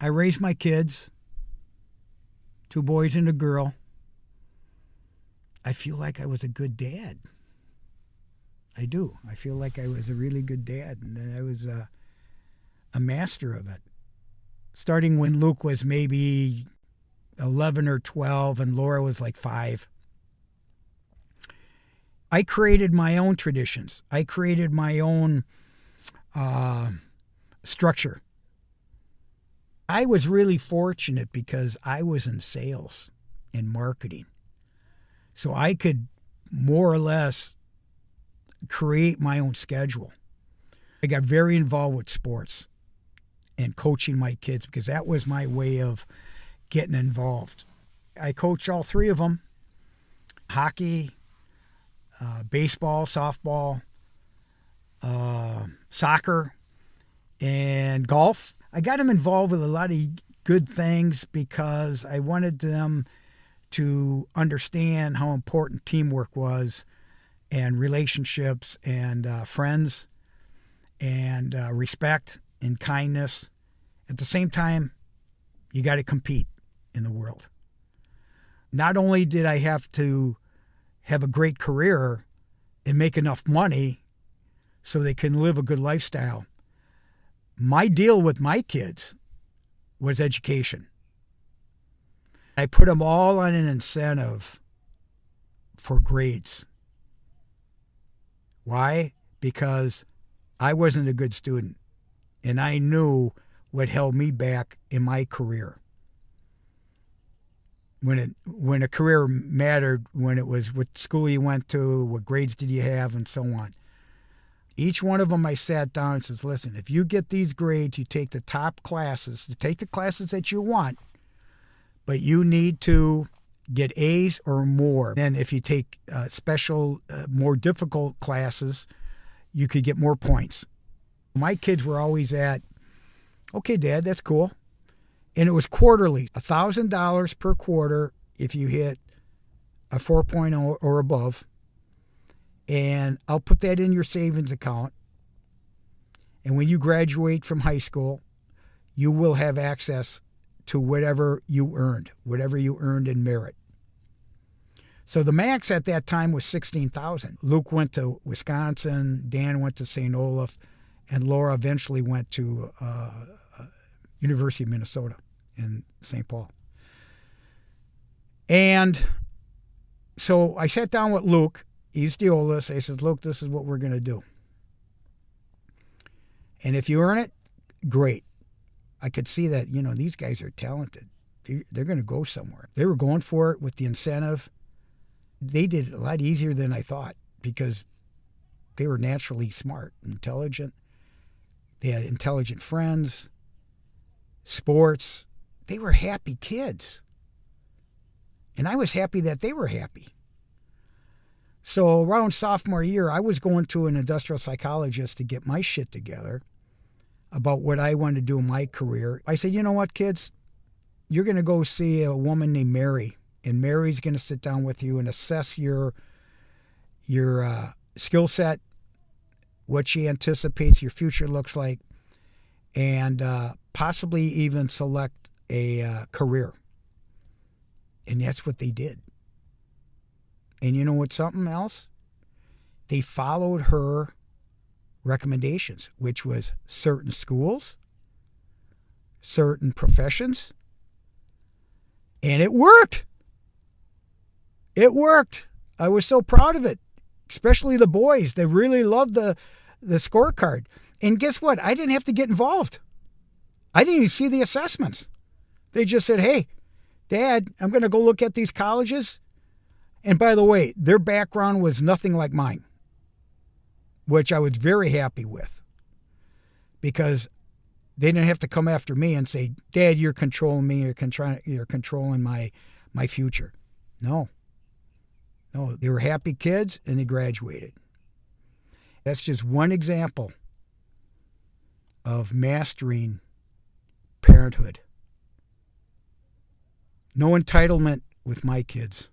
I raised my kids, 2 boys and a girl. I feel like I was a good dad. I do. I feel like I was a really good dad, and I was a master of it. Starting when Luke was maybe 11 or 12 and Laura was like 5. I created my own traditions. I created my own structure. I was really fortunate because I was in sales and marketing. So I could more or less create my own schedule. I got very involved with sports and coaching my kids because that was my way of getting involved. I coached all 3 of them: hockey, baseball, softball, soccer, and golf. I got them involved with a lot of good things because I wanted them to understand how important teamwork was, and relationships, and friends, and respect and kindness. At the same time, you got to compete in the world. Not only did I have to have a great career and make enough money so they can live a good lifestyle, my deal with my kids was education. I put them all on an incentive for grades. Why? Because I wasn't a good student, and I knew what held me back in my career. When a career mattered, when it was what school you went to, what grades did you have, and so on. Each one of them I sat down and says, listen, if you get these grades, you take the top classes, you take the classes that you want, but you need to get A's or more. And if you take special, more difficult classes, you could get more points. My kids were always at, okay, Dad, that's cool. And it was quarterly, $1,000 per quarter if you hit a 4.0 or above. And I'll put that in your savings account. And when you graduate from high school, you will have access to whatever you earned in merit. So the max at that time was $16,000. Luke went to Wisconsin, Dan went to St. Olaf, and Laura eventually went to University of Minnesota in St. Paul. And so I sat down with Luke. He's the oldest. I said, Luke, this is what we're going to do. And if you earn it, great. I could see that, these guys are talented. They're going to go somewhere. They were going for it with the incentive. They did it a lot easier than I thought because they were naturally smart, intelligent. They had intelligent friends, sports. They were happy kids. And I was happy that they were happy. So around sophomore year, I was going to an industrial psychologist to get my shit together about what I wanted to do in my career. I said, you know what, kids? You're going to go see a woman named Mary, and Mary's going to sit down with you and assess your skill set, what she anticipates your future looks like, and possibly even select a career. And that's what they did. And you know what's something else? They followed her recommendations, which was certain schools, certain professions, and it worked. It worked. I was so proud of it, especially the boys. They really loved the scorecard. And guess what? I didn't have to get involved. I didn't even see the assessments. They just said, hey, Dad, I'm going to go look at these colleges. And by the way, their background was nothing like mine, which I was very happy with because they didn't have to come after me and say, Dad, you're controlling me, you're controlling my future. No, they were happy kids and they graduated. That's just one example of mastering parenthood. No entitlement with my kids.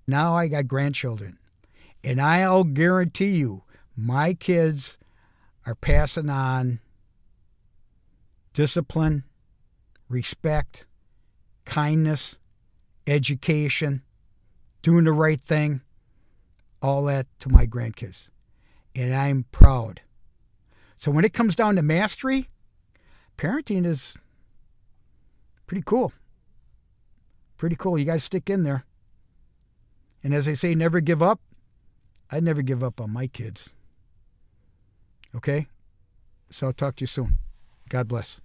Now I got grandchildren, and I'll guarantee you my kids are passing on discipline, respect, kindness, education, doing the right thing, all that to my grandkids. And I'm proud. So when it comes down to mastery, parenting is pretty cool. Pretty cool. You got to stick in there. And as they say, never give up. I'd never give up on my kids. Okay? So I'll talk to you soon. God bless.